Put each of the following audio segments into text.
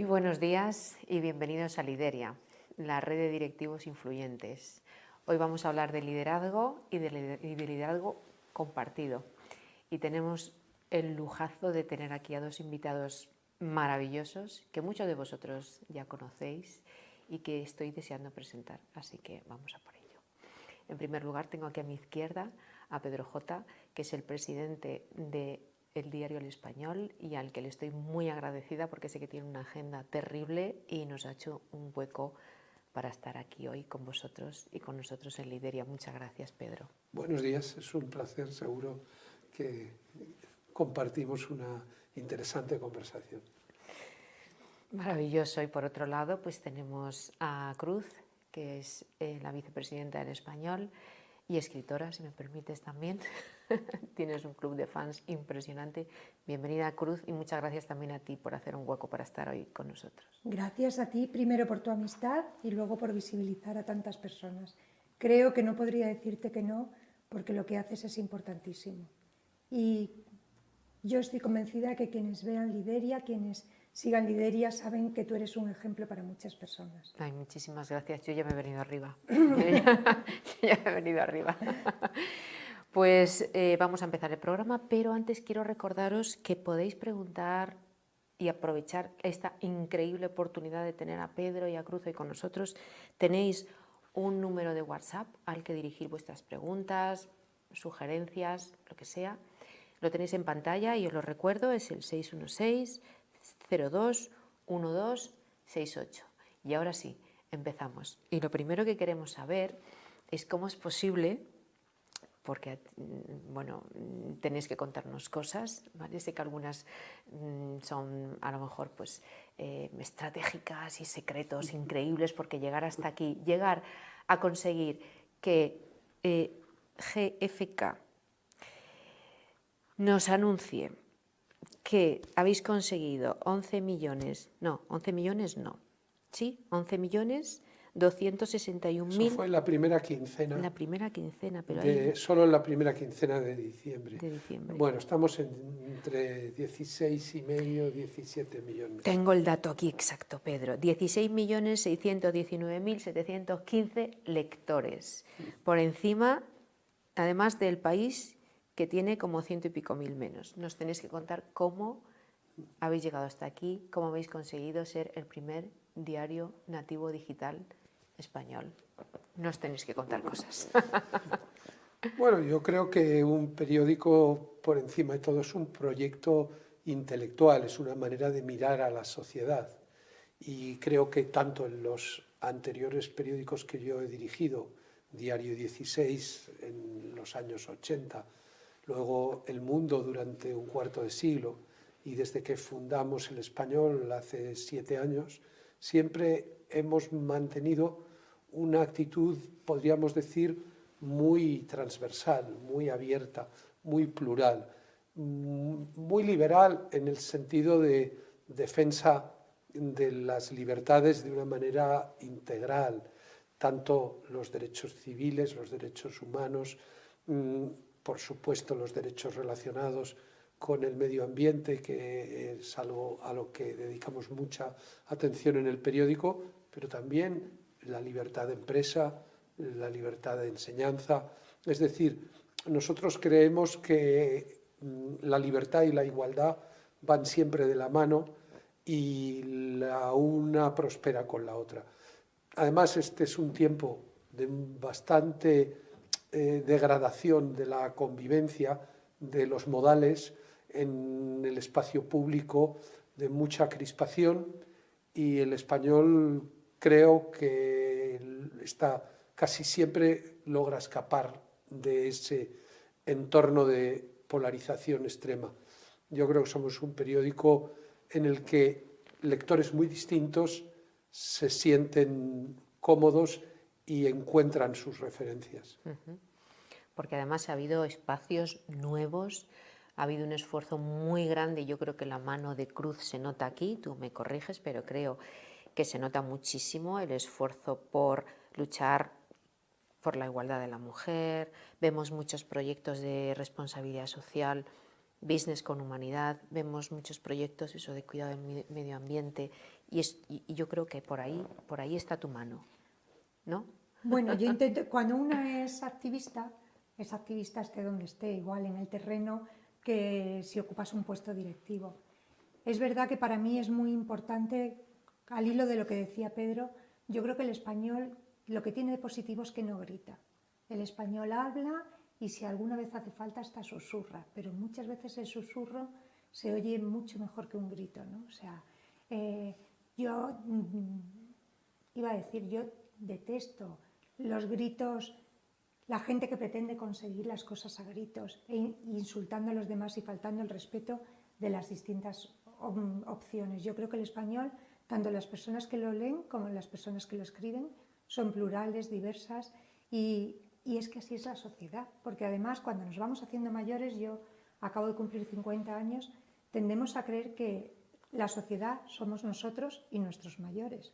buenos días y bienvenidos a Lideria, la red de directivos influyentes. Hoy vamos a hablar de liderazgo y de liderazgo compartido. Y tenemos el lujazo de tener aquí a dos invitados maravillosos que muchos de vosotros ya conocéis y que estoy deseando presentar. Así que vamos a por ello. En primer lugar, tengo aquí a mi izquierda a Pedro J., que es el presidente de El Diario El Español y al que le estoy muy agradecida porque sé que tiene una agenda terrible y nos ha hecho un hueco para estar aquí hoy con vosotros y con nosotros en Lideria. Muchas gracias, Pedro. Buenos días, es un placer, seguro que compartimos una interesante conversación. Maravilloso. Y por otro lado, pues tenemos a Cruz, que es la vicepresidenta del Español y escritora, si me permites también. Tienes un club de fans impresionante. Bienvenida, Cruz, y muchas gracias también a ti por hacer un hueco para estar hoy con nosotros. Gracias a ti, primero por tu amistad y luego por visibilizar a tantas personas. Creo que no podría decirte que no, porque lo que haces es importantísimo. Y yo estoy convencida que quienes vean Lideria, quienes sigan Lideria, saben que tú eres un ejemplo para muchas personas. Ay, muchísimas gracias. Yo ya me he venido arriba. Ya me he venido arriba. Pues vamos a empezar el programa, pero antes quiero recordaros que podéis preguntar y aprovechar esta increíble oportunidad de tener a Pedro y a Cruz hoy con nosotros. Tenéis un número de WhatsApp al que dirigir vuestras preguntas, sugerencias, lo que sea. Lo tenéis en pantalla y os lo recuerdo, es el 616-02-1268. Y ahora sí, empezamos. Y lo primero que queremos saber es cómo es posible, porque bueno, tenéis que contarnos cosas, ¿vale? Sé que algunas son a lo mejor pues estratégicas y secretos increíbles, porque llegar hasta aquí, llegar a conseguir que GFK nos anuncie que habéis conseguido 11 millones, no, 11 millones no, sí, 11 millones 261.000. Eso fue la primera quincena. La primera quincena, pero solo en la primera quincena de diciembre. De diciembre. Bueno, estamos entre 16,5 y 17 millones. Tengo el dato aquí exacto, Pedro. 16.619.715 lectores. Por encima, además del país que tiene como 100 y pico mil menos. Nos tenéis que contar cómo habéis llegado hasta aquí, cómo habéis conseguido ser el primer diario nativo digital español. Nos tenéis que contar cosas. Bueno, yo creo que un periódico, por encima de todo, es un proyecto intelectual, es una manera de mirar a la sociedad. Y creo que tanto en los anteriores periódicos que yo he dirigido, Diario 16 en los años 80, luego El Mundo durante un cuarto de siglo, y desde que fundamos El Español hace 7 años, siempre hemos mantenido una actitud, podríamos decir, muy transversal, muy abierta, muy plural, muy liberal en el sentido de defensa de las libertades de una manera integral, tanto los derechos civiles, los derechos humanos, por supuesto los derechos relacionados con el medio ambiente, que es algo a lo que dedicamos mucha atención en el periódico, pero también la libertad de empresa, la libertad de enseñanza. Es decir, nosotros creemos que la libertad y la igualdad van siempre de la mano y la una prospera con la otra. Además, este es un tiempo de bastante degradación de la convivencia, de los modales en el espacio público, de mucha crispación, y El Español creo que casi siempre logra escapar de ese entorno de polarización extrema. Yo creo que somos un periódico en el que lectores muy distintos se sienten cómodos y encuentran sus referencias. Porque además ha habido espacios nuevos, ha habido un esfuerzo muy grande, yo creo que la mano de Cruz se nota aquí, tú me corriges, pero creo que se nota muchísimo el esfuerzo por luchar por la igualdad de la mujer, vemos muchos proyectos de responsabilidad social, business con humanidad, vemos muchos proyectos eso de cuidado del medio ambiente y yo creo que por ahí está tu mano, ¿no? Bueno, yo intento, cuando una es activista esté donde esté, igual en el terreno que si ocupas un puesto directivo. Es verdad que para mí es muy importante, al hilo de lo que decía Pedro, yo creo que el español lo que tiene de positivo es que no grita. El español habla y si alguna vez hace falta hasta susurra, pero muchas veces el susurro se oye mucho mejor que un grito, ¿no? O sea, yo iba a decir, yo detesto los gritos, la gente que pretende conseguir las cosas a gritos e insultando a los demás y faltando el respeto de las distintas opciones. Yo creo que el español, tanto las personas que lo leen como las personas que lo escriben, son plurales, diversas y es que así es la sociedad, porque además cuando nos vamos haciendo mayores, yo acabo de cumplir 50 años, tendemos a creer que la sociedad somos nosotros y nuestros mayores.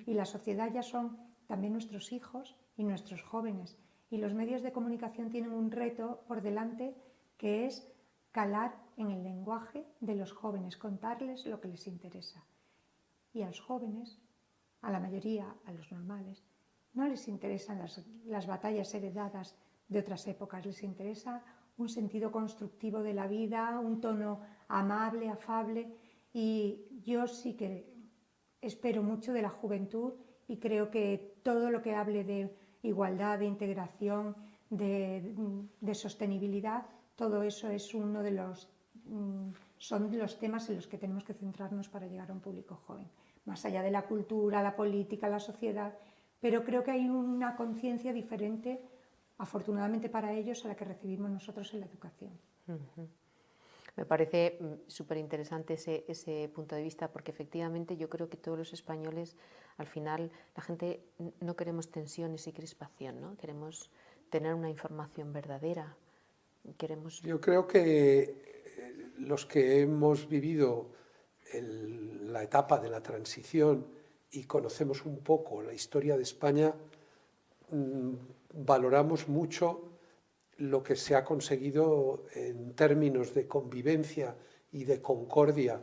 Y la sociedad ya son también nuestros hijos y nuestros jóvenes. Y los medios de comunicación tienen un reto por delante que es calar en el lenguaje de los jóvenes, contarles lo que les interesa. Y a los jóvenes, a la mayoría, a los normales, no les interesan las batallas heredadas de otras épocas, les interesa un sentido constructivo de la vida, un tono amable, afable, y yo sí que espero mucho de la juventud y creo que todo lo que hable de igualdad, de integración, de sostenibilidad, todo eso es uno de los, son los temas en los que tenemos que centrarnos para llegar a un público joven, más allá de la cultura, la política, la sociedad, pero creo que hay una conciencia diferente, afortunadamente para ellos, a la que recibimos nosotros en la educación. Me parece súper interesante ese punto de vista, porque efectivamente yo creo que todos los españoles, al final, la gente no queremos tensiones y crispación, ¿no? Queremos tener una información verdadera. Yo creo que los que hemos vivido la etapa de la transición y conocemos un poco la historia de España, valoramos mucho lo que se ha conseguido en términos de convivencia y de concordia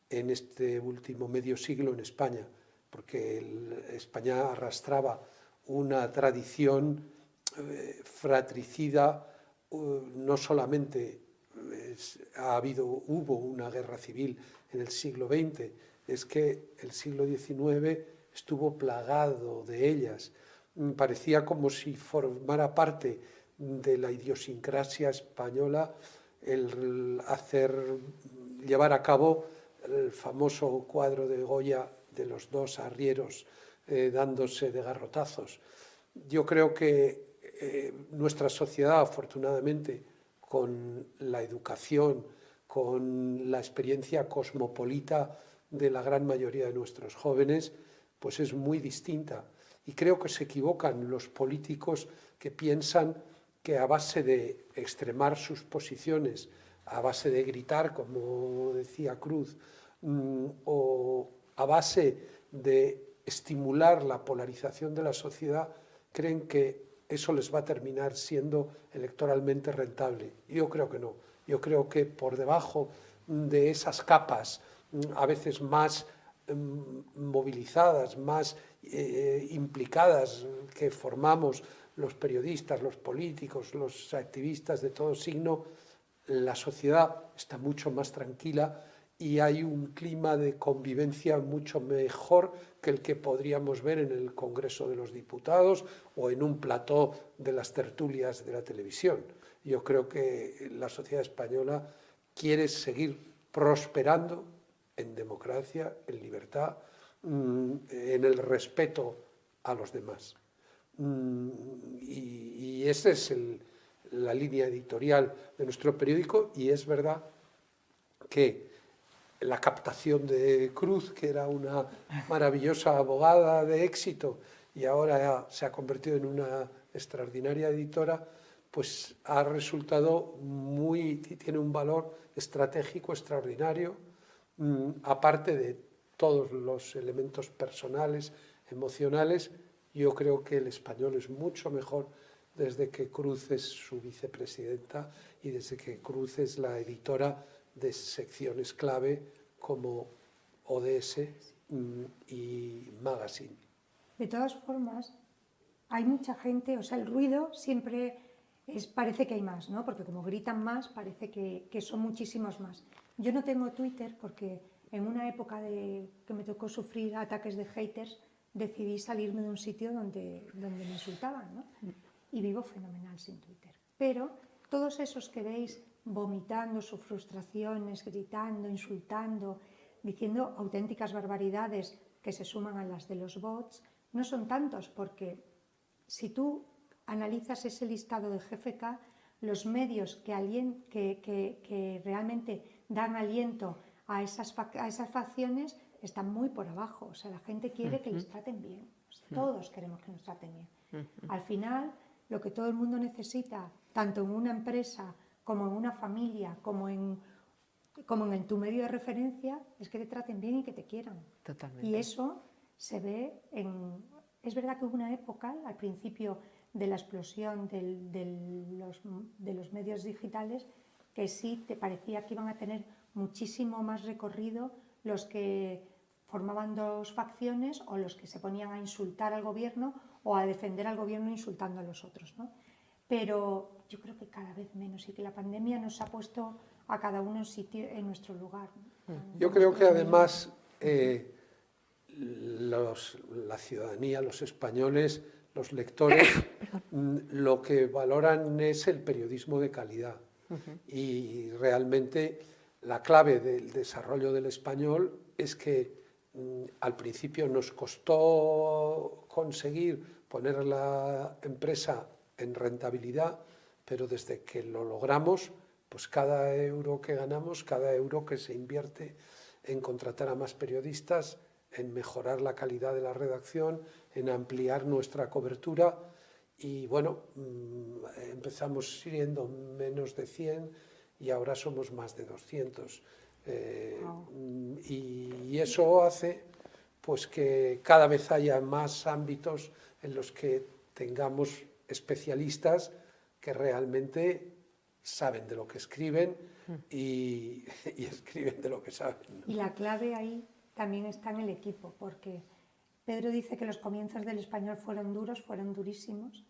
en este último medio siglo en España, porque España arrastraba una tradición fratricida, no solamente hubo una guerra civil en el siglo XX, es que el siglo XIX estuvo plagado de ellas. Parecía como si formara parte de la idiosincrasia española el llevar a cabo el famoso cuadro de Goya de los dos arrieros dándose de garrotazos. Yo creo que nuestra sociedad, afortunadamente, con la educación, con la experiencia cosmopolita de la gran mayoría de nuestros jóvenes, pues es muy distinta. Y creo que se equivocan los políticos que piensan que a base de extremar sus posiciones, a base de gritar, como decía Cruz, o a base de estimular la polarización de la sociedad, creen que eso les va a terminar siendo electoralmente rentable. Yo creo que no. Yo creo que por debajo de esas capas, a veces más movilizadas, más implicadas, que formamos los periodistas, los políticos, los activistas de todo signo, la sociedad está mucho más tranquila y hay un clima de convivencia mucho mejor que el que podríamos ver en el Congreso de los Diputados o en un plató de las tertulias de la televisión. Yo creo que la sociedad española quiere seguir prosperando en democracia, en libertad, en el respeto a los demás. Y esa es la línea editorial de nuestro periódico, y es verdad que la captación de Cruz, que era una maravillosa abogada de éxito y ahora se ha convertido en una extraordinaria editora, pues ha resultado tiene un valor estratégico extraordinario, aparte de todos los elementos personales, emocionales. Yo creo que el español es mucho mejor desde que Cruz es su vicepresidenta y desde que Cruz es la editora de secciones clave como ODS y Magazine. De todas formas, hay mucha gente, o sea, el ruido siempre parece que hay más, ¿no? Porque como gritan más, parece que son muchísimos más. Yo no tengo Twitter porque en una época que me tocó sufrir ataques de haters, decidí salirme de un sitio donde me insultaban, ¿no? Y vivo fenomenal sin Twitter. Pero todos esos que veis vomitando sus frustraciones, gritando, insultando, diciendo auténticas barbaridades que se suman a las de los bots, no son tantos, porque si tú analizas ese listado de GFK, los medios que realmente dan aliento a esas facciones están muy por abajo. O sea, la gente quiere que les traten bien. O sea, todos queremos que nos traten bien. Al final, lo que todo el mundo necesita, tanto en una empresa como en una familia, como en tu medio de referencia, es que te traten bien y que te quieran. Totalmente. Y eso se ve Es verdad que hubo una época, al principio de la explosión de los medios digitales, que sí te parecía que iban a tener muchísimo más recorrido los que formaban dos facciones o los que se ponían a insultar al gobierno o a defender al gobierno insultando a los otros, ¿no? Pero yo creo que cada vez menos y que la pandemia nos ha puesto a cada uno en nuestro lugar, ¿no? Yo creo que además la ciudadanía, los españoles, los lectores, lo que valoran es el periodismo de calidad. Y realmente la clave del desarrollo del español es que al principio nos costó conseguir poner la empresa en rentabilidad, pero desde que lo logramos, pues cada euro que ganamos, cada euro que se invierte en contratar a más periodistas, en mejorar la calidad de la redacción, en ampliar nuestra cobertura. Y bueno, empezamos siendo menos de 100 y ahora somos más de 200. Y eso hace pues que cada vez haya más ámbitos en los que tengamos especialistas que realmente saben de lo que escriben y escriben de lo que saben, ¿no? Y la clave ahí también está en el equipo, porque Pedro dice que los comienzos del español fueron duros, fueron durísimos,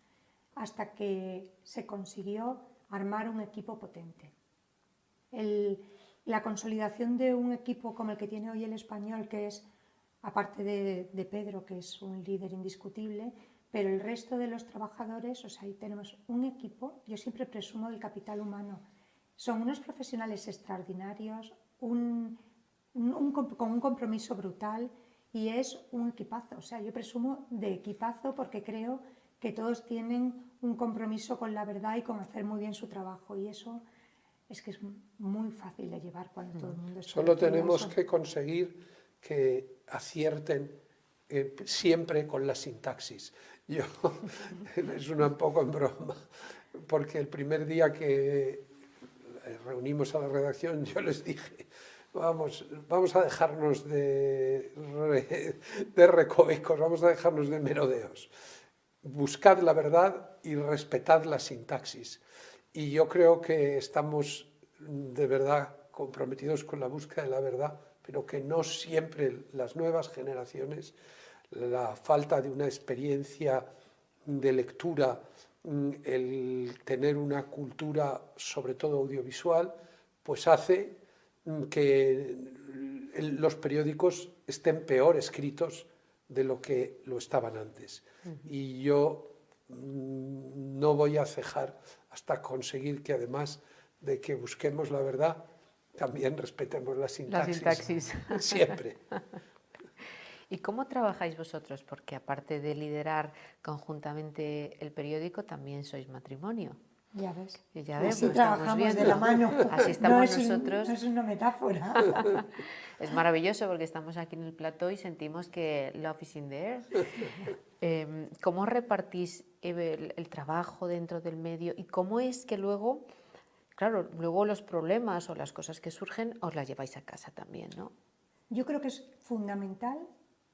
hasta que se consiguió armar un equipo potente. La consolidación de un equipo como el que tiene hoy el español, que es, aparte de Pedro, que es un líder indiscutible, pero el resto de los trabajadores, o sea, ahí tenemos un equipo, yo siempre presumo del capital humano, son unos profesionales extraordinarios, con un compromiso brutal y es un equipazo. O sea, yo presumo de equipazo porque creo que todos tienen un compromiso con la verdad y con hacer muy bien su trabajo y eso es que es muy fácil de llevar cuando todo el mundo está. Solo tenemos que conseguir que acierten siempre con la sintaxis. Es un poco en broma, porque el primer día que reunimos a la redacción yo les dije, vamos a dejarnos de recovecos, vamos a dejarnos de merodeos. Buscad la verdad y respetad la sintaxis. Y yo creo que estamos de verdad comprometidos con la búsqueda de la verdad, pero que no siempre las nuevas generaciones, la falta de una experiencia de lectura, el tener una cultura sobre todo audiovisual, pues hace que los periódicos estén peor escritos de lo que lo estaban antes. Y yo no voy a cejar hasta conseguir que además de que busquemos la verdad, también respetemos la sintaxis. Siempre. ¿Y cómo trabajáis vosotros? Porque aparte de liderar conjuntamente el periódico, también sois matrimonio. Ya ves. Y ya ves, así trabajamos de la mano. Así estamos nosotros. No es una metáfora. Es maravilloso porque estamos aquí en el plató y sentimos que love is in the air. ¿Cómo repartís el trabajo dentro del medio y cómo es que luego, claro, luego los problemas o las cosas que surgen os las lleváis a casa también, ¿no? Yo creo que es fundamental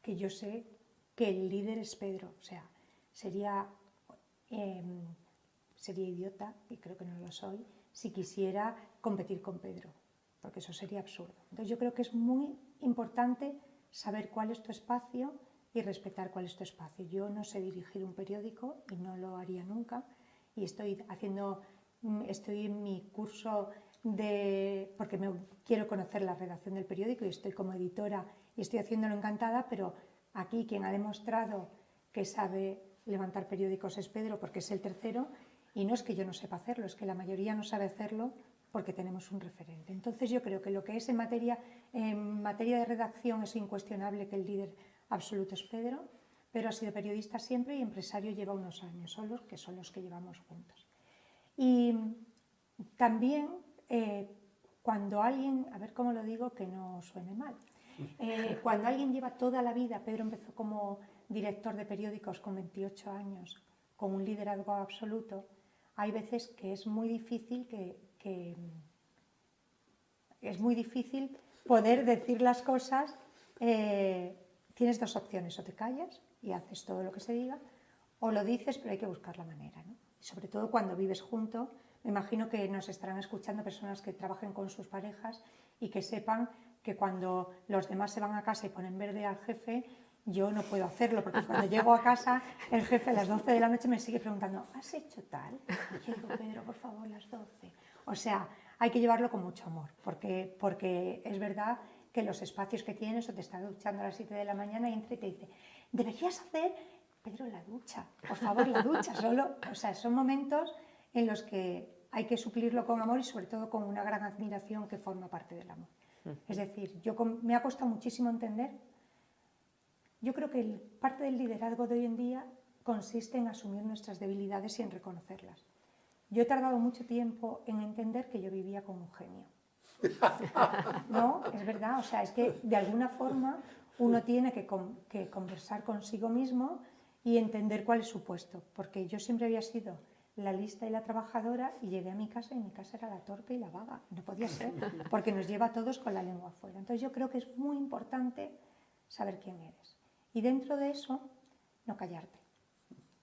que yo sé que el líder es Pedro. O sea, sería idiota, y creo que no lo soy, si quisiera competir con Pedro, porque eso sería absurdo. Entonces yo creo que es muy importante saber cuál es tu espacio y respetar cuál es tu espacio. Yo no sé dirigir un periódico y no lo haría nunca, y estoy en mi curso porque quiero conocer la redacción del periódico y estoy como editora y estoy haciéndolo encantada, pero aquí quien ha demostrado que sabe levantar periódicos es Pedro, porque es el tercero, y no es que yo no sepa hacerlo, es que la mayoría no sabe hacerlo porque tenemos un referente. Entonces yo creo que lo que es en materia de redacción es incuestionable que el líder absoluto es Pedro, pero ha sido periodista siempre y empresario lleva unos años solos, que son los que llevamos juntos. Y también cuando alguien, a ver cómo lo digo que no suene mal, cuando alguien lleva toda la vida, Pedro empezó como director de periódicos con 28 años, con un liderazgo absoluto, hay veces que es muy difícil poder decir las cosas. Tienes dos opciones, o te callas y haces todo lo que se diga, o lo dices, pero hay que buscar la manera, ¿no? Y sobre todo cuando vives junto. Me imagino que nos estarán escuchando personas que trabajen con sus parejas y que sepan que cuando los demás se van a casa y ponen verde al jefe, yo no puedo hacerlo, porque cuando llego a casa, el jefe a las 12 de la noche me sigue preguntando, ¿has hecho tal? Y yo digo, Pedro, por favor, las 12. O sea, hay que llevarlo con mucho amor, porque es verdad que los espacios que tienes, o te estás duchando a las 7 de la mañana y entra y te dice, deberías hacer, Pedro, la ducha, por favor, la ducha. O sea, son momentos en los que hay que suplirlo con amor y sobre todo con una gran admiración que forma parte del amor. Es decir, me ha costado muchísimo entender. Yo creo que parte del liderazgo de hoy en día consiste en asumir nuestras debilidades y en reconocerlas. Yo he tardado mucho tiempo en entender que yo vivía con un genio. No, es verdad, o sea, es que de alguna forma uno tiene que conversar consigo mismo y entender cuál es su puesto, porque yo siempre había sido la lista y la trabajadora y llegué a mi casa y mi casa era la torpe y la vaga. No podía ser, porque nos lleva a todos con la lengua afuera. Entonces yo creo que es muy importante saber quién eres. Y dentro de eso, no callarte.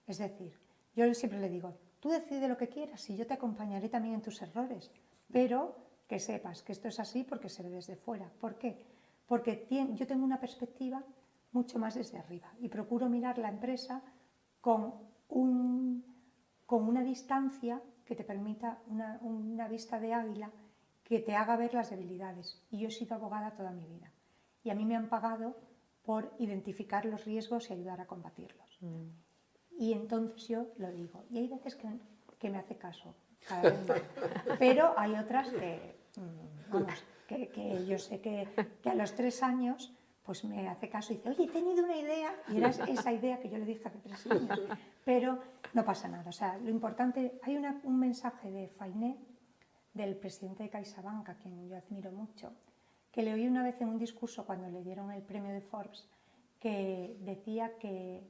Es decir, yo siempre le digo, tú decide lo que quieras y yo te acompañaré también en tus errores, pero que sepas que esto es así porque se ve desde fuera. ¿Por qué? Porque yo tengo una perspectiva mucho más desde arriba y procuro mirar la empresa con una distancia que te permita una vista de águila que te haga ver las debilidades. Y yo he sido abogada toda mi vida y a mí me han pagado por identificar los riesgos y ayudar a combatirlos. Y entonces yo lo digo. Y hay veces que me hace caso, cada vez más. Pero hay otras que yo sé que a los 3 años pues me hace caso y dice, oye, he tenido una idea, y era esa idea que yo le dije hace 3 años, pero no pasa nada. O sea, lo importante, hay un mensaje de Fainé, del presidente de CaixaBank, a quien yo admiro mucho, que le oí una vez en un discurso cuando le dieron el premio de Forbes, que decía que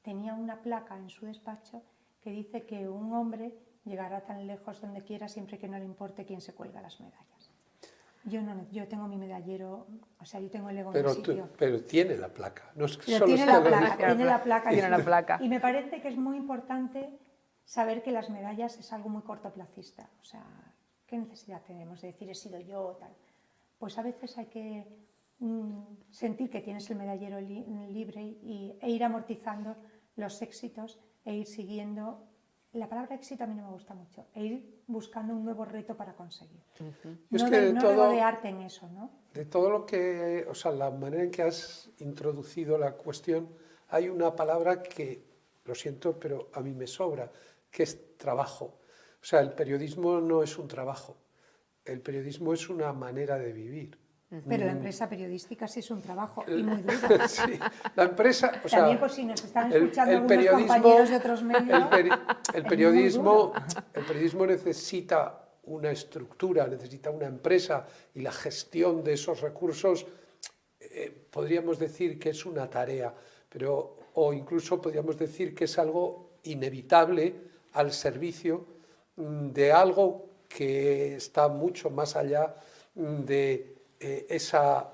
tenía una placa en su despacho que dice que un hombre llegará tan lejos donde quiera siempre que no le importe quién se cuelga las medallas. Yo tengo mi medallero, o sea, yo tengo el ego en el sitio. Pero tiene la placa. No es que pero solo tiene la placa. Tiene la placa. Y me parece que es muy importante saber que las medallas es algo muy cortoplacista. O sea, ¿qué necesidad tenemos de decir he sido yo o tal? Pues a veces hay que sentir que tienes el medallero libre e ir amortizando los éxitos e ir siguiendo. La palabra éxito a mí no me gusta mucho, e ir buscando un nuevo reto para conseguir. No regodearte en eso, ¿no? De todo lo que, o sea, la manera en que has introducido la cuestión, hay una palabra que, lo siento, pero a mí me sobra, que es trabajo. O sea, el periodismo no es un trabajo, el periodismo es una manera de vivir. Pero la empresa periodística sí es un trabajo y muy duro. Sí, la empresa, o sea, también por si nos están escuchando algunos compañeros de otros medios. El periodismo necesita una estructura, necesita una empresa y la gestión de esos recursos, podríamos decir que es una tarea, o incluso podríamos decir que es algo inevitable al servicio de algo que está mucho más allá de esa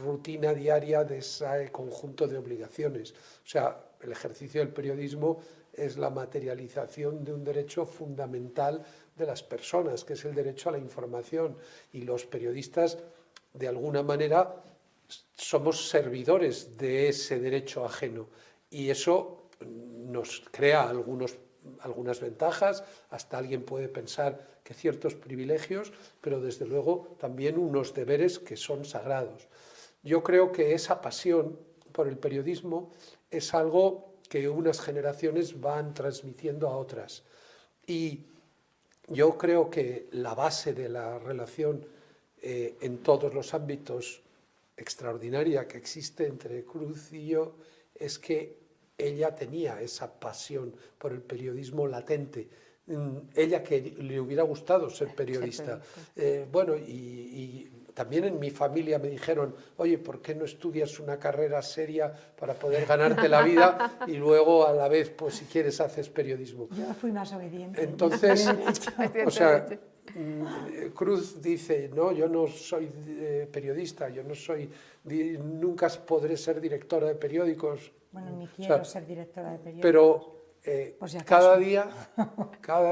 rutina diaria, de ese conjunto de obligaciones. O sea, el ejercicio del periodismo es la materialización de un derecho fundamental de las personas, que es el derecho a la información. Y los periodistas, de alguna manera, somos servidores de ese derecho ajeno y eso nos crea algunas ventajas, hasta alguien puede pensar que ciertos privilegios, pero desde luego también unos deberes que son sagrados. Yo creo que esa pasión por el periodismo es algo que unas generaciones van transmitiendo a otras. Y yo creo que la base de la relación en todos los ámbitos extraordinaria que existe entre Cruz y yo es que ella tenía esa pasión por el periodismo latente. Ella que le hubiera gustado ser periodista. Bueno, y también en mi familia me dijeron, oye, ¿por qué no estudias una carrera seria para poder ganarte la vida y luego a la vez, pues si quieres, haces periodismo? Yo fui más obediente. Entonces, o sea, Cruz dice, no, yo no soy periodista, yo no soy, nunca podré ser directora de periódicos. Bueno, ni quiero ser directora de periódicos. Pero por si cada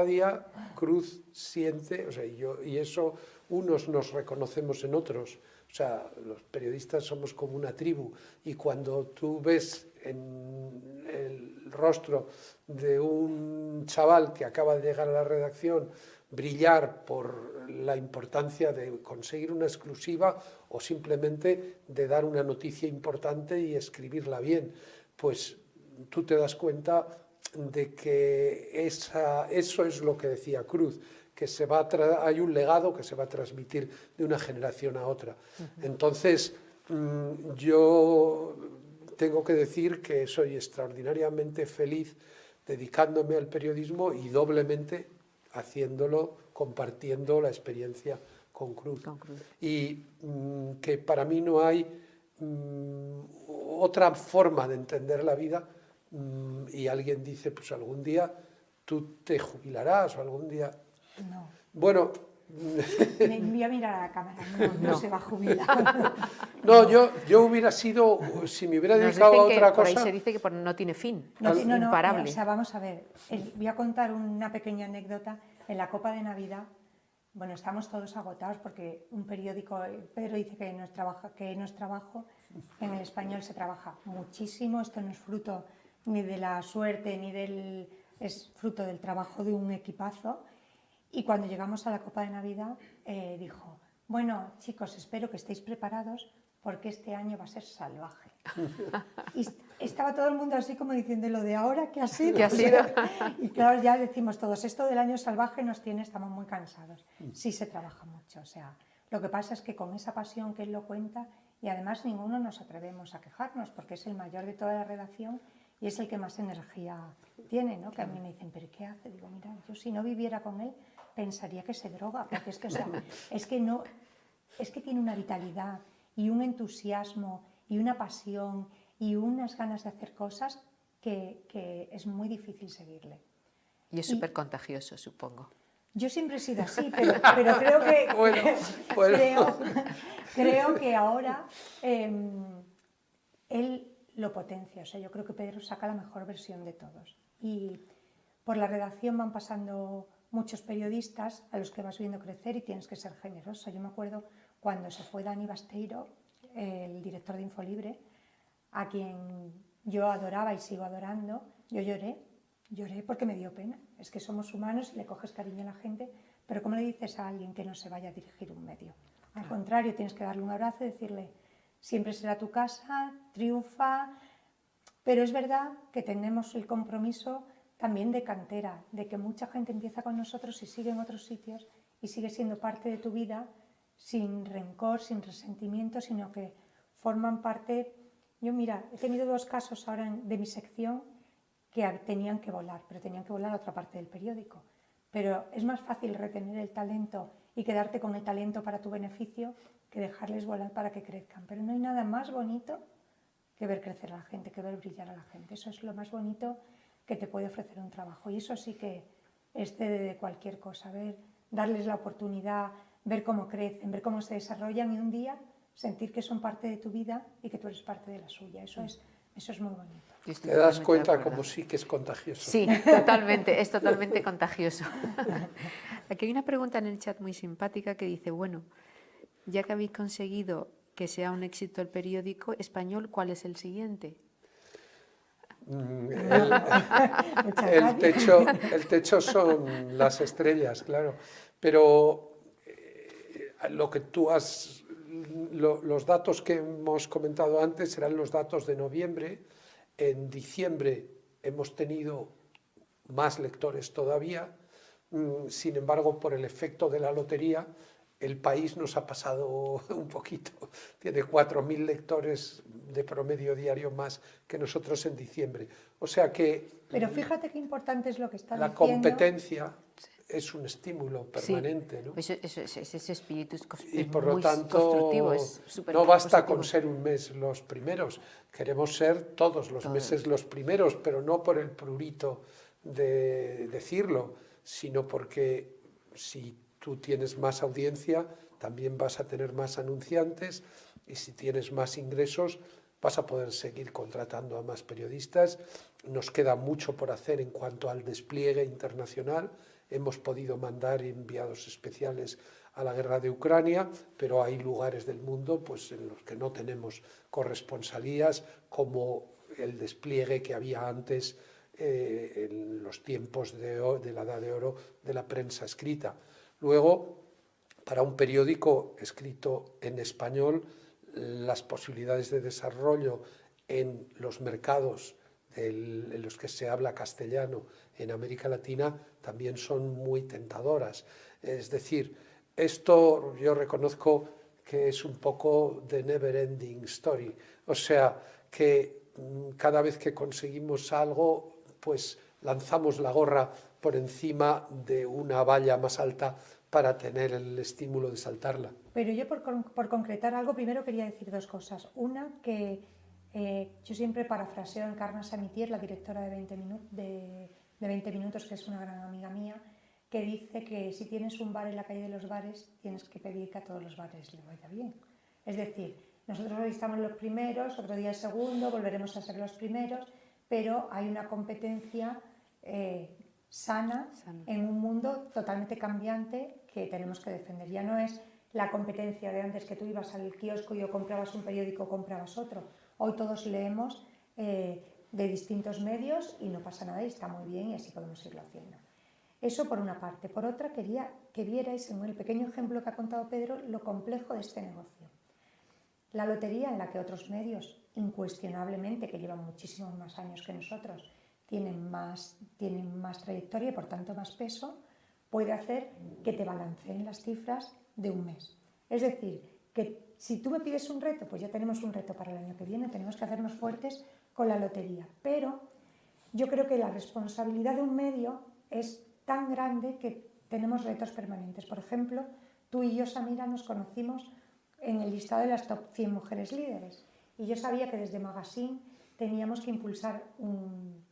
día Cruz siente, o sea, y eso unos nos reconocemos en otros, o sea, los periodistas somos como una tribu, y cuando tú ves en el rostro de un chaval que acaba de llegar a la redacción brillar por la importancia de conseguir una exclusiva o simplemente de dar una noticia importante y escribirla bien, pues tú te das cuenta de que eso es lo que decía Cruz, que hay un legado que se va a transmitir de una generación a otra. Entonces, yo tengo que decir que soy extraordinariamente feliz dedicándome al periodismo y doblemente haciéndolo, compartiendo la experiencia con Cruz. Y que para mí no hay otra forma de entender la vida. Y alguien dice, pues algún día tú te jubilarás o algún día... No. Bueno... Me voy a mirar a la cámara, no se va a jubilar. No, yo hubiera sido, si me hubiera dedicado a otra cosa... Por ahí se dice que no tiene fin, es imparable. O sea, vamos a ver, voy a contar una pequeña anécdota. En la Copa de Navidad, bueno, estamos todos agotados porque un periódico, Pedro dice que no es trabajo, en El Español se trabaja muchísimo, esto no es fruto ni de la suerte, es fruto del trabajo de un equipazo. Y cuando llegamos a la Copa de Navidad, dijo, bueno, chicos, espero que estéis preparados porque este año va a ser salvaje. Y estaba todo el mundo así como diciendo, lo de ahora, ¿qué ha sido? ¿Qué ha sido? Y claro, ya decimos todos, esto del año salvaje nos tiene, estamos muy cansados. Sí se trabaja mucho, o sea, lo que pasa es que con esa pasión que él lo cuenta, y además ninguno nos atrevemos a quejarnos porque es el mayor de toda la redacción y es el que más energía tiene, ¿no? Que a mí me dicen, ¿pero qué hace? Digo, mira, yo si no viviera con él pensaría que se droga, porque es que, o sea, es que tiene una vitalidad y un entusiasmo y una pasión y unas ganas de hacer cosas que es muy difícil seguirle. Y es súper contagioso, supongo. Yo siempre he sido así, pero creo que creo que ahora él lo potencia. O sea, yo creo que Pedro saca la mejor versión de todos. Y por la redacción van pasando muchos periodistas a los que vas viendo crecer y tienes que ser generoso. Yo me acuerdo cuando se fue Dani Basteiro, el director de Infolibre, a quien yo adoraba y sigo adorando, yo lloré porque me dio pena. Es que somos humanos y le coges cariño a la gente, pero ¿cómo le dices a alguien que no se vaya a dirigir un medio? Al contrario, tienes que darle un abrazo y decirle, siempre será tu casa, triunfa, pero es verdad que tenemos el compromiso también de cantera, de que mucha gente empieza con nosotros y sigue en otros sitios y sigue siendo parte de tu vida sin rencor, sin resentimiento, sino que forman parte... Yo, mira, he tenido 2 casos ahora de mi sección que tenían que volar, pero tenían que volar a otra parte del periódico. Pero es más fácil retener el talento y quedarte con el talento para tu beneficio que dejarles volar para que crezcan. Pero no hay nada más bonito que ver crecer a la gente, que ver brillar a la gente. Eso es lo más bonito que te puede ofrecer un trabajo. Y eso sí que excede de cualquier cosa. Darles la oportunidad, ver cómo crecen, ver cómo se desarrollan y un día sentir que son parte de tu vida y que tú eres parte de la suya. Eso es muy bonito. Te das cuenta como sí que es contagioso. Sí, totalmente, es totalmente contagioso. Aquí hay una pregunta en el chat muy simpática que dice, bueno, ya que habéis conseguido que sea un éxito el periódico español, ¿cuál es el siguiente? El techo son las estrellas, claro. Pero los datos que hemos comentado antes eran los datos de noviembre. En diciembre hemos tenido más lectores todavía. Sin embargo, por el efecto de la lotería, el país nos ha pasado un poquito. Tiene 4.000 lectores de promedio diario más que nosotros en diciembre. O sea que Pero fíjate qué importante es lo que está la diciendo. competencia es un estímulo permanente, ¿no? Pues ese espíritu Y es por lo muy tanto, constructivo, es súper no basta positivo. con ser un mes los primeros. Queremos ser todos los meses los primeros, pero no por el prurito de decirlo, sino porque si tú tienes más audiencia, también vas a tener más anunciantes, y si tienes más ingresos, vas a poder seguir contratando a más periodistas. Nos queda mucho por hacer en cuanto al despliegue internacional. Hemos podido mandar enviados especiales a la guerra de Ucrania, pero hay lugares del mundo pues, en los que no tenemos corresponsalías, como el despliegue que había antes en los tiempos de la Edad de Oro de la prensa escrita. Luego, para un periódico escrito en español, las posibilidades de desarrollo en los mercados en los que se habla castellano en América Latina también son muy tentadoras. Es decir, esto yo reconozco que es un poco de never ending story. O sea, que cada vez que conseguimos algo, pues lanzamos la gorra por encima de una valla más alta para tener el estímulo de saltarla. Pero yo por concretar algo, primero quería decir dos cosas. Una, que yo siempre parafraseo en Carmen Samitier, la directora de 20 Minutos, que es una gran amiga mía, que dice que si tienes un bar en la calle de los bares, tienes que pedir que a todos los bares les vaya bien. Es decir, nosotros hoy estamos los primeros, otro día el segundo, volveremos a ser los primeros, pero hay una competencia sana en un mundo totalmente cambiante que tenemos que defender. Ya no es la competencia de antes, que tú ibas al kiosco y o comprabas un periódico o comprabas otro. Hoy todos leemos de distintos medios y no pasa nada y está muy bien y así podemos irlo haciendo. Eso por una parte. Por otra, quería que vierais, según el pequeño ejemplo que ha contado Pedro, lo complejo de este negocio. La lotería, en la que otros medios, incuestionablemente, que llevan muchísimos más años que nosotros, tienen más trayectoria y por tanto más peso, puede hacer que te balanceen las cifras de un mes. Es decir, que si tú me pides un reto, pues ya tenemos un reto para el año que viene, tenemos que hacernos fuertes con la lotería. Pero yo creo que la responsabilidad de un medio es tan grande que tenemos retos permanentes. Por ejemplo, tú y yo, Samira, nos conocimos en el listado de las top 100 mujeres líderes. Y yo sabía que desde Magazine teníamos que impulsar un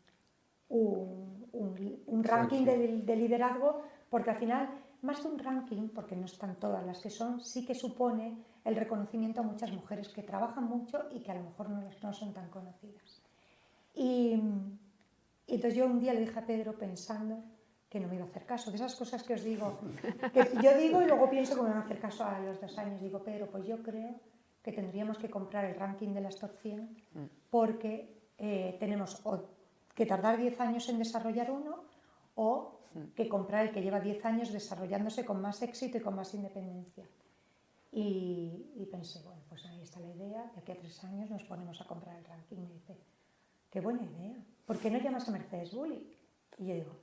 ranking de liderazgo, porque al final, más de un ranking, porque no están todas las que son, sí que supone el reconocimiento a muchas mujeres que trabajan mucho y que a lo mejor no son tan conocidas. Y entonces yo un día le dije a Pedro, pensando que no me iba a hacer caso, de esas cosas que os digo, que yo digo y luego pienso que me van a hacer caso a los 2 años. Digo, Pedro, pues yo creo que tendríamos que comprar el ranking de las top 100 porque tenemos o que tardar 10 años en desarrollar uno o que comprar el que lleva 10 años desarrollándose con más éxito y con más independencia. Y pensé, bueno, pues ahí está la idea, de aquí a 3 años nos ponemos a comprar el ranking. Me dice, qué buena idea, ¿por qué no llamas a Mercedes Bulli? Y yo digo,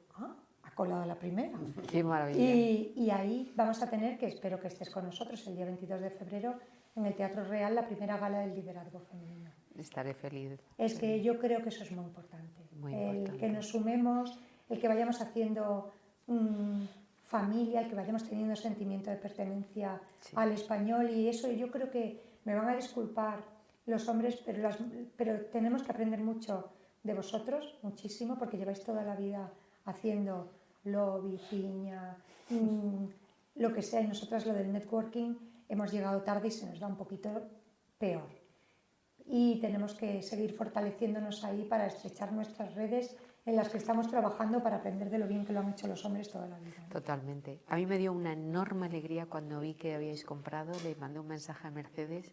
ha colado la primera. Qué maravilla. Y ahí vamos a tener, que espero que estés con nosotros el día 22 de febrero, en el Teatro Real, la primera gala del liderazgo femenino. Estaré feliz. Es que yo creo que eso es muy importante. El que nos sumemos, el que vayamos haciendo familia, el que vayamos teniendo sentimiento de pertenencia al español, y eso yo creo que me van a disculpar los hombres, pero tenemos que aprender mucho de vosotros, muchísimo, porque lleváis toda la vida haciendo lobby, piña, lo que sea, y nosotras lo del networking hemos llegado tarde y se nos da un poquito peor. Y tenemos que seguir fortaleciéndonos ahí para estrechar nuestras redes en las que estamos trabajando para aprender de lo bien que lo han hecho los hombres toda la vida. Totalmente. A mí me dio una enorme alegría cuando vi que habíais comprado, le mandé un mensaje a Mercedes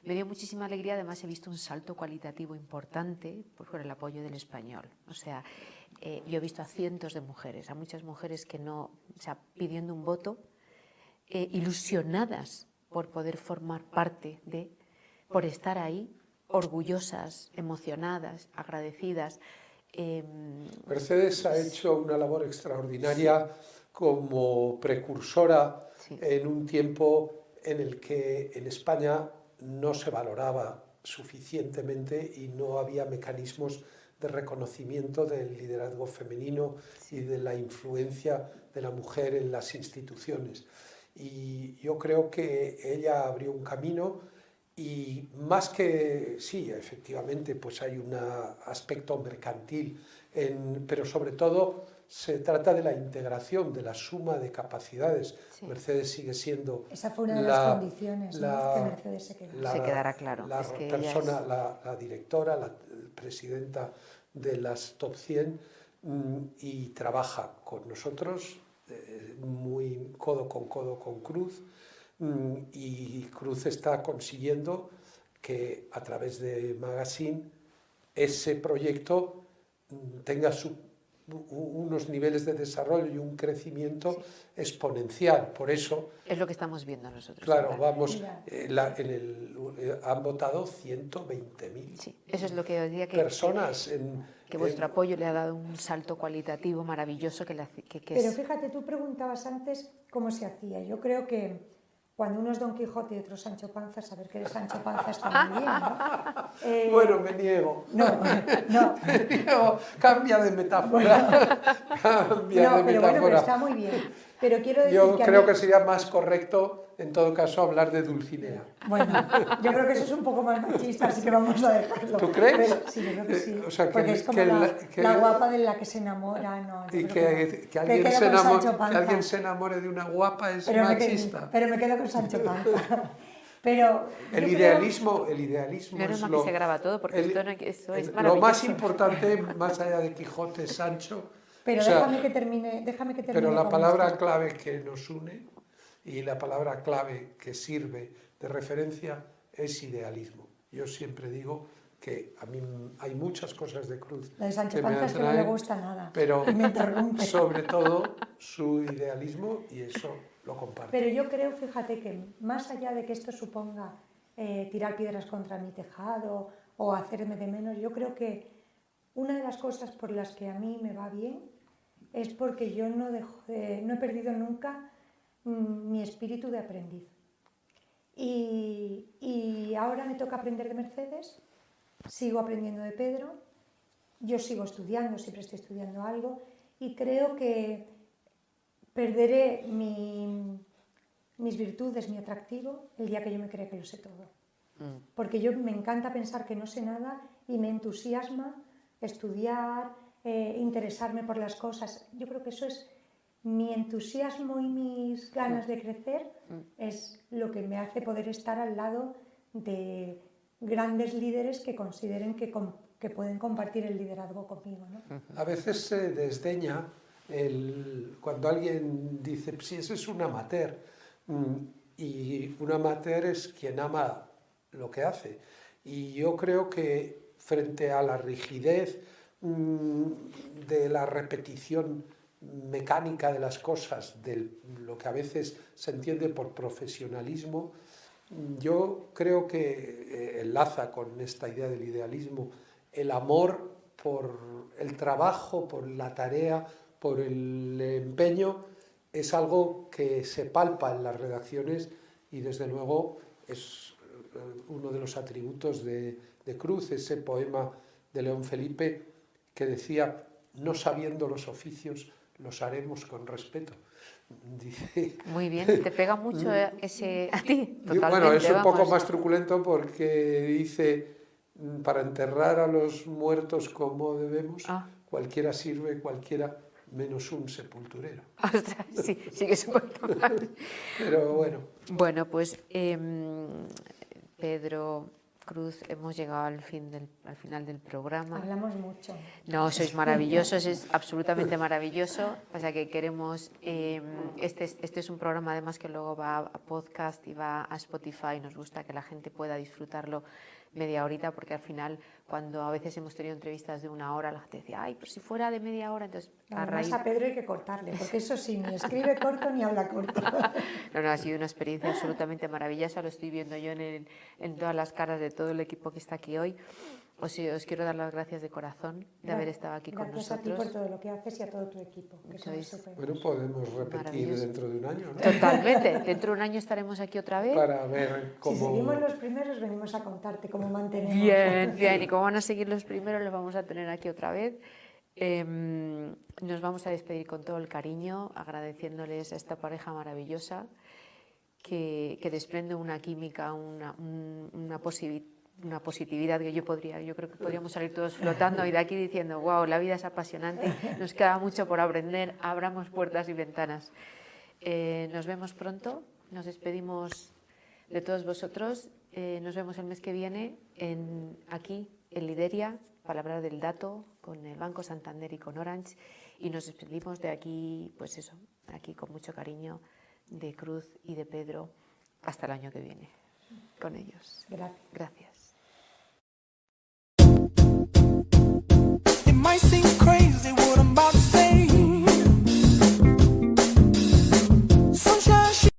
Me dio muchísima alegría, además he visto un salto cualitativo importante por el apoyo del español. O sea, yo he visto a cientos de mujeres, a muchas mujeres que no, o sea, pidiendo un voto, ilusionadas por poder formar parte de, por estar ahí, orgullosas, emocionadas, agradecidas. Mercedes ha hecho una labor extraordinaria como precursora en un tiempo en el que en España no se valoraba suficientemente y no había mecanismos de reconocimiento del liderazgo femenino y de la influencia de la mujer en las instituciones. Y yo creo que ella abrió un camino y más que, sí, efectivamente, pues hay un aspecto mercantil, pero sobre todo se trata de la integración, de la suma de capacidades. Sí. Mercedes sigue siendo... Esa fue una de las condiciones, ¿no? Que Mercedes se quedara. Se quedara claro. La persona, la directora, la presidenta de las Top 100 y trabaja con nosotros muy codo con Cruz. Y Cruz está consiguiendo que a través de Magazine ese proyecto tenga unos niveles de desarrollo y un crecimiento exponencial. Por eso... Es lo que estamos viendo nosotros. Claro, ahora. Vamos, han votado 120.000 sí, eso es lo que os decía personas. Que vuestro apoyo le ha dado un salto cualitativo maravilloso. Pero fíjate, tú preguntabas antes cómo se hacía. Yo creo que cuando uno es Don Quijote y otro Sancho Panza, saber que eres Sancho Panza está muy bien, ¿no? Bueno, me niego. No. Me niego. Cambia de metáfora. Bueno, pero está muy bien. Pero quiero decir yo creo que sería más correcto, en todo caso, hablar de Dulcinea. Bueno, yo creo que eso es un poco más machista, así que vamos a dejarlo. ¿Tú crees? Pero, sí, yo creo que sí. O sea, porque es como la guapa de la que se enamora, ¿no? Y que alguien se enamore de una guapa es machista. Pero me quedo con Sancho Panza. Pero el idealismo menos mal que se graba todo, porque esto es maravilloso. Lo más importante, más allá de Quijote, Sancho... Pero déjame que termine. Pero la palabra clave que nos une y la palabra clave que sirve de referencia es idealismo. Yo siempre digo que a mí hay muchas cosas de Cruz la de Sancho Panza es que no le gusta nada, pero y me interrumpe. Sobre todo su idealismo, y eso lo comparto. Pero yo creo, fíjate, que más allá de que esto suponga tirar piedras contra mi tejado o hacerme de menos, yo creo que una de las cosas por las que a mí me va bien es porque yo no he perdido nunca mi espíritu de aprendiz. Y ahora me toca aprender de Mercedes, sigo aprendiendo de Pedro, yo sigo estudiando, siempre estoy estudiando algo, y creo que perderé mis virtudes, mi atractivo, el día que yo me crea que lo sé todo. Porque yo me encanta pensar que no sé nada y me entusiasma estudiar, interesarme por las cosas. Yo creo que eso es mi entusiasmo y mis ganas de crecer, es lo que me hace poder estar al lado de grandes líderes que consideren que pueden compartir el liderazgo conmigo, ¿no? A veces se desdeña cuando alguien dice, sí, ese es un amateur, y un amateur es quien ama lo que hace. Y yo creo que frente a la rigidez de la repetición mecánica de las cosas, de lo que a veces se entiende por profesionalismo, yo creo que enlaza con esta idea del idealismo el amor por el trabajo, por la tarea, por el empeño, es algo que se palpa en las redacciones y desde luego es uno de los atributos de Cruz, ese poema de León Felipe que decía, no sabiendo los oficios, los haremos con respeto. Dice, muy bien, te pega mucho ese a ti, totalmente. Bueno, es un poco más truculento porque dice, para enterrar a los muertos como debemos, cualquiera sirve, cualquiera, menos un sepulturero. Ostras, sí que es un poquito más. Pero bueno. Bueno, pues Pedro, Cruz, hemos llegado al final del programa. Hablamos mucho. No, sois maravillosos, es absolutamente maravilloso. O sea que queremos, este es un programa además que luego va a podcast y va a Spotify. Nos gusta que la gente pueda disfrutarlo media horita, porque al final, cuando a veces hemos tenido entrevistas de 1 hora, la gente decía, ay, pero si fuera de media hora, entonces Además a Pedro hay que cortarle, porque eso sí, ni escribe corto ni habla corto. No, ha sido una experiencia absolutamente maravillosa, lo estoy viendo yo en todas las caras de todo el equipo que está aquí hoy. Os quiero dar las gracias de corazón de haber estado aquí con nosotros. Gracias a ti por todo lo que haces y a todo tu equipo. Bueno, podemos repetir dentro de un año, ¿no? Totalmente, dentro de un año estaremos aquí otra vez. Para ver cómo... Si seguimos los primeros, venimos a contarte cómo mantenemos. Bien, y como van a seguir los primeros, los vamos a tener aquí otra vez. Nos vamos a despedir con todo el cariño, agradeciéndoles a esta pareja maravillosa que desprende una química, una positividad que yo creo que podríamos salir todos flotando y de aquí diciendo, wow, la vida es apasionante, nos queda mucho por aprender, abramos puertas y ventanas. Nos vemos pronto, nos despedimos de todos vosotros, nos vemos el mes que viene aquí en Lideria, Palabra del Dato, con el Banco Santander y con Orange, y nos despedimos de aquí, pues eso, aquí con mucho cariño, de Cruz y de Pedro, hasta el año que viene, con ellos. Gracias. Gracias.